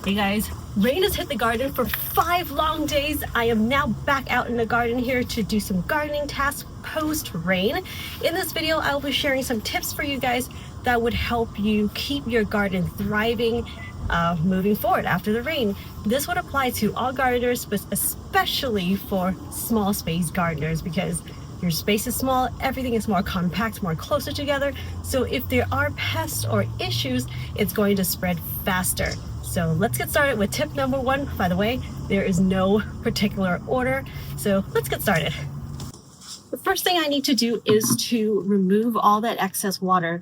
Hey guys, rain has hit the garden for 5 long days. I am now back out in the garden here to do some gardening tasks post-rain. In this video, I will be sharing some tips for you guys that would help you keep your garden thriving moving forward after the rain. This would apply to all gardeners, but especially for small space gardeners because your space is small, everything is more compact, more closer together. So if there are pests or issues, it's going to spread faster. So let's get started with tip number 1. By the way, there is no particular order. So let's get started. The first thing I need to do is to remove all that excess water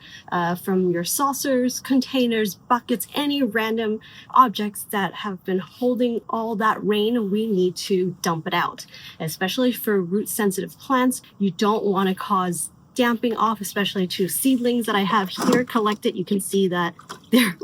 from your saucers, containers, buckets, any random objects that have been holding all that rain. We need to dump it out, especially for root sensitive plants. You don't want to cause damping off, especially to seedlings that I have here collected. You can see that there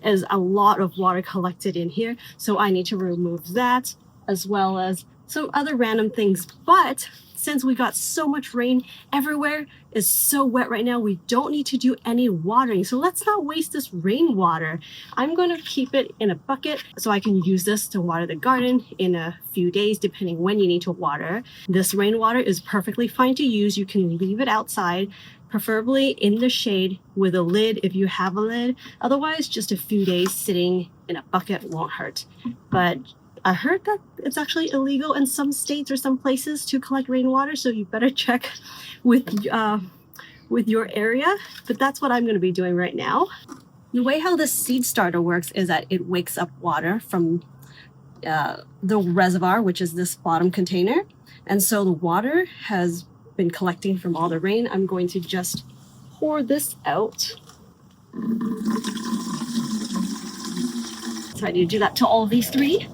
is a lot of water collected in here. So I need to remove that as well as some other random things. But since we got so much rain, everywhere is so wet right now, we don't need to do any watering. So let's not waste this rainwater. I'm going to keep it in a bucket so I can use this to water the garden in a few days, depending when you need to water. This rainwater is perfectly fine to use. You can leave it outside, preferably in the shade with a lid if you have a lid. Otherwise, just a few days sitting in a bucket won't hurt. But I heard that it's actually illegal in some states or some places to collect rainwater, so you better check with your area. But that's what I'm going to be doing right now. The way how this seed starter works is that it wakes up water from the reservoir, which is this bottom container. And so the water has been collecting from all the rain. I'm going to just pour this out. So I need to do that to all these 3.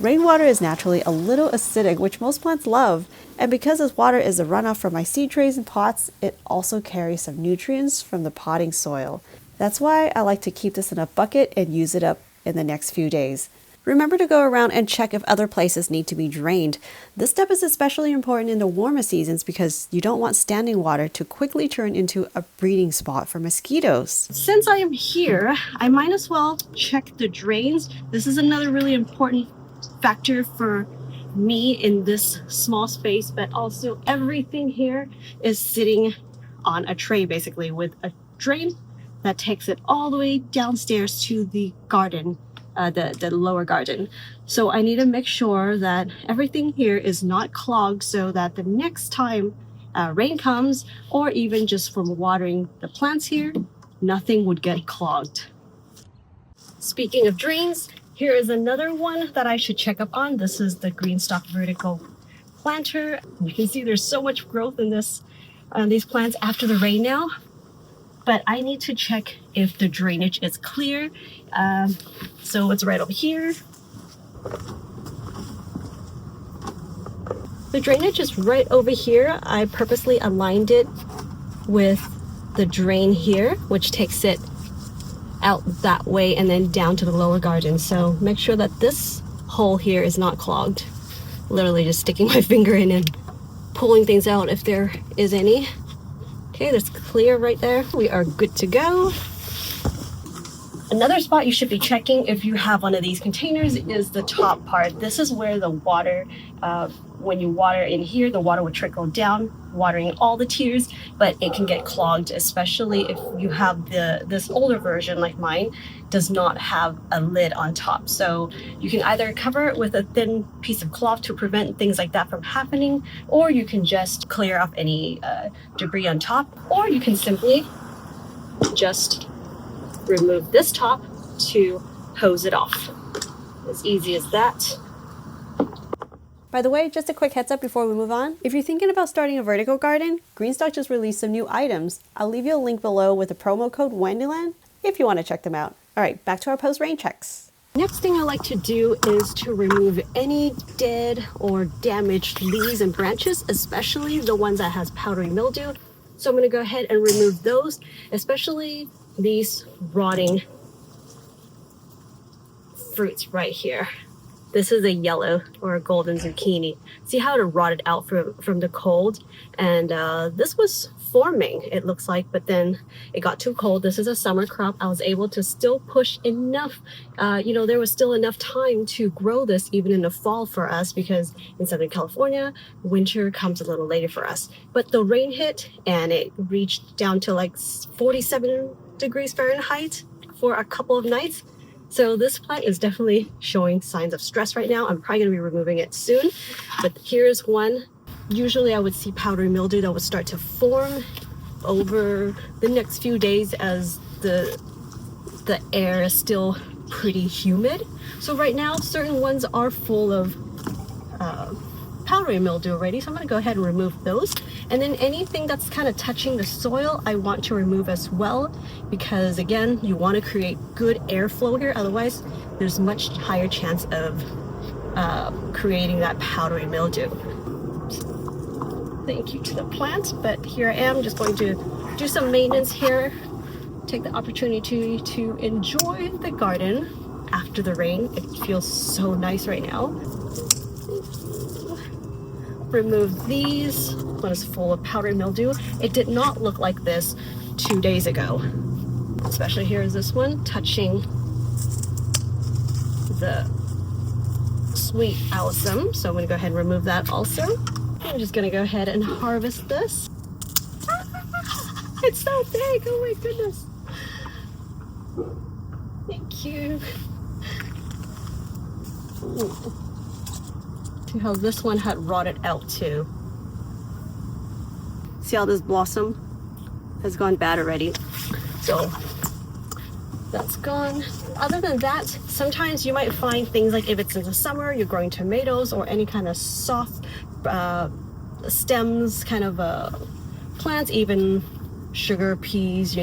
Rainwater is naturally a little acidic, which most plants love, and because this water is a runoff from my seed trays and pots, it also carries some nutrients from the potting soil. That's why I like to keep this in a bucket and use it up in the next few days. Remember to go around and check if other places need to be drained. This step is especially important in the warmer seasons because you don't want standing water to quickly turn into a breeding spot for mosquitoes. Since I am here, I might as well check the drains. This is another really important factor for me in this small space, but also everything here is sitting on a tray basically with a drain that takes it all the way downstairs to the garden, the lower garden. So I need to make sure that everything here is not clogged so that the next time rain comes, or even just from watering the plants here, nothing would get clogged. Speaking of drains, here is another one that I should check up on. This is the GreenStalk vertical planter. You can see there's so much growth in these plants after the rain now. But I need to check if the drainage is clear. So it's right over here. The drainage is right over here. I purposely aligned it with the drain here, which takes it out that way and then down to the lower garden. So make sure that this hole here is not clogged. Literally just sticking my finger in and pulling things out if there is any. Okay, that's clear right there. We are good to go. Another spot you should be checking if you have one of these containers is the top part. This is where the water, when you water in here, the water would trickle down, watering all the tiers, but it can get clogged, especially if you have this older version like mine does not have a lid on top. So you can either cover it with a thin piece of cloth to prevent things like that from happening, or you can just clear off any debris on top, or you can simply just remove this top to hose it off. As easy as that. By the way, just a quick heads up before we move on. If you're thinking about starting a vertical garden, GreenStalk just released some new items. I'll leave you a link below with the promo code Wendiland if you want to check them out. All right, back to our post-rain checks. Next thing I like to do is to remove any dead or damaged leaves and branches, especially the ones that has powdery mildew. So I'm going to go ahead and remove those, especially these rotting fruits right here. This is a yellow or a golden zucchini. See how it rotted out from the cold? And this was forming, it looks like, but then it got too cold. This is a summer crop. I was able to still push enough, there was still enough time to grow this even in the fall for us, because in Southern California, winter comes a little later for us. But the rain hit and it reached down to like 47 degrees Fahrenheit for a couple of nights. So this plant is definitely showing signs of stress right now. I'm probably going to be removing it soon. But here's one. Usually I would see powdery mildew that would start to form over the next few days as the air is still pretty humid. So right now, certain ones are full of powdery mildew already. So I'm going to go ahead and remove those. And then anything that's kind of touching the soil, I want to remove as well, because again, you want to create good airflow here. Otherwise, there's much higher chance of creating that powdery mildew. Thank you to the plant, but here I am just going to do some maintenance here. Take the opportunity to enjoy the garden after the rain. It feels so nice right now. Remove these. One is full of powdery mildew. It did not look like this 2 days ago. Especially here is this one touching the sweet awesome. So I'm going to go ahead and remove that also. I'm just going to go ahead and harvest this. It's so big. Oh my goodness. Thank you. Ooh. See how this one had rotted out too. See how this blossom has gone bad already. So that's gone. Other than that, sometimes you might find things like if it's in the summer, you're growing tomatoes or any kind of soft stems kind of plants, even sugar peas,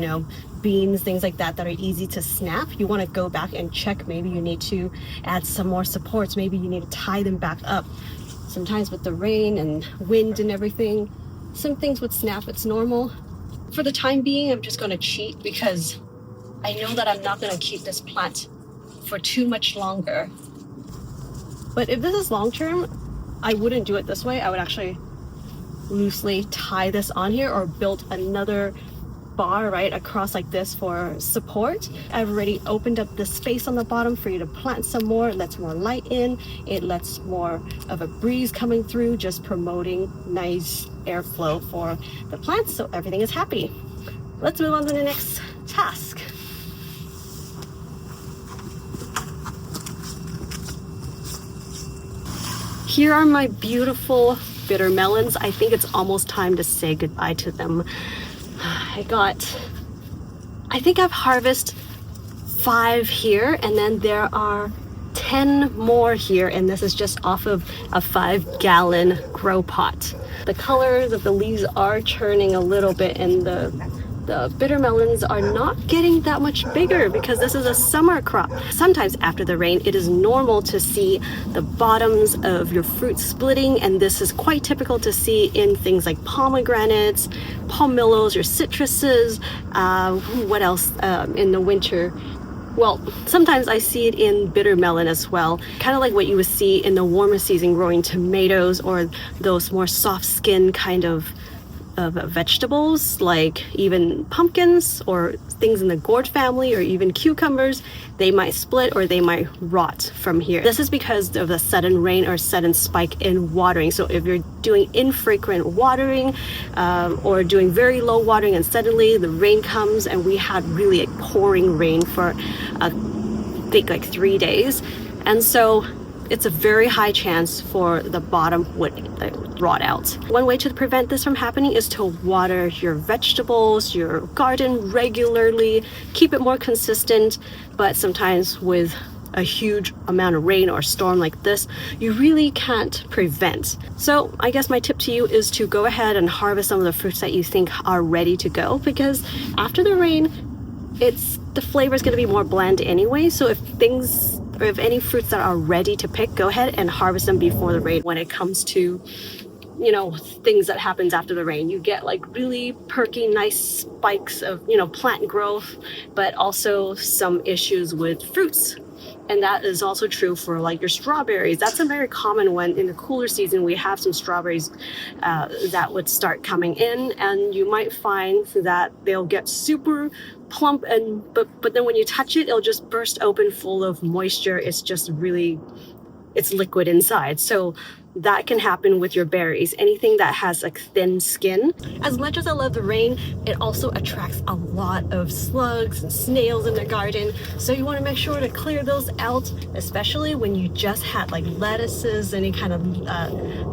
beans, things like that are easy to snap. You want to go back and check. Maybe you need to add some more supports. Maybe you need to tie them back up. Sometimes with the rain and wind and everything, some things would snap. It's normal. For the time being, I'm just going to cheat because I know that I'm not going to keep this plant for too much longer. But if this is long term, I wouldn't do it this way. I would actually loosely tie this on here or build another bar right across like this for support. I've already opened up the space on the bottom for you to plant some more. It lets more light in. It lets more of a breeze coming through, just promoting nice airflow for the plants so everything is happy. Let's move on to the next task. Here are my beautiful bitter melons. I think it's almost time to say goodbye to them. I think I've harvested 5 here, and then there are 10 more here, and this is just off of a 5-gallon grow pot. The colors of the leaves are turning a little bit, and the bitter melons are not getting that much bigger because this is a summer crop. Sometimes after the rain, it is normal to see the bottoms of your fruit splitting, and this is quite typical to see in things like pomegranates, pomelos, your citruses, what else in the winter? Well, sometimes I see it in bitter melon as well, kind of like what you would see in the warmer season growing tomatoes or those more soft skin kind of vegetables, like even pumpkins or things in the gourd family or even cucumbers. They might split or they might rot from here. This is because of the sudden rain or sudden spike in watering. So if you're doing infrequent watering or doing very low watering and suddenly the rain comes, and we had really pouring rain for I think like 3 days, and so it's a very high chance for the bottom would rot out. One way to prevent this from happening is to water your vegetables, your garden regularly, keep it more consistent. But sometimes with a huge amount of rain or storm like this, you really can't prevent. So I guess my tip to you is to go ahead and harvest some of the fruits that you think are ready to go, because after the rain, the flavor is going to be more bland anyway. So if any fruits that are ready to pick, go ahead and harvest them before the rain. When it comes to, things that happens after the rain, you get like really perky, nice spikes of, plant growth, but also some issues with fruits. And that is also true for like your strawberries. That's a very common one. In the cooler season, we have some strawberries that would start coming in, and you might find that they'll get super plump, and but then when you touch it, it'll just burst open full of moisture. It's just really, it's liquid inside. So that can happen with your berries, anything that has like thin skin. As much as I love the rain, it also attracts a lot of slugs and snails in the garden. So you want to make sure to clear those out, especially when you just had like lettuces, any kind of,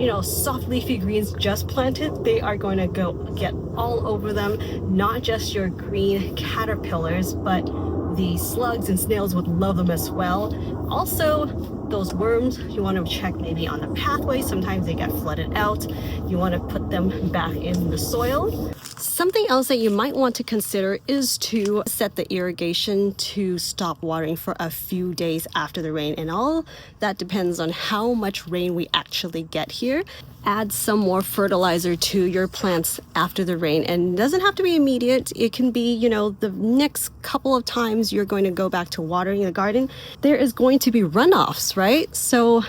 you know, soft leafy greens just planted. They are going to go get all over them, not just your green caterpillars, but the slugs and snails would love them as well. Also, those worms, you want to check maybe on the pathway. Sometimes they get flooded out. You want to put them back in the soil. Something else that you might want to consider is to set the irrigation to stop watering for a few days after the rain, and all that depends on how much rain we actually get here. Add some more fertilizer to your plants after the rain, and it doesn't have to be immediate. It can be, you know, the next couple of times you're going to go back to watering the garden, there is going to be runoffs, right? So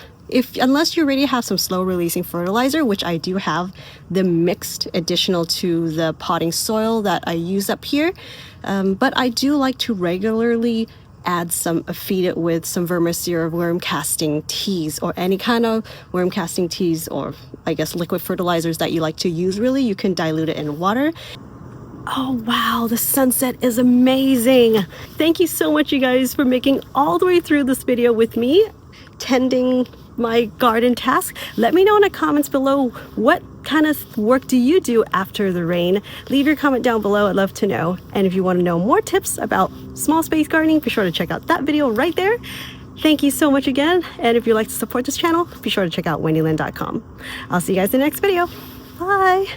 unless you already have some slow releasing fertilizer, which I do have the mixed additional to the potting soil that I use up here, but I do like to regularly feed it with some VermisTerra worm casting teas, or any kind of worm casting teas, or I guess liquid fertilizers that you like to use. Really, you can dilute it in water. Oh wow, the sunset is amazing. Thank you so much, you guys, for making all the way through this video with me tending my garden task. Let me know in the comments below, what kind of work do you do after the rain? Leave your comment down below, I'd love to know. And if you want to know more tips about small space gardening, be sure to check out that video right there. Thank you so much again, and if you'd like to support this channel, be sure to check out Wendiland.com. I'll see you guys in the next video. Bye!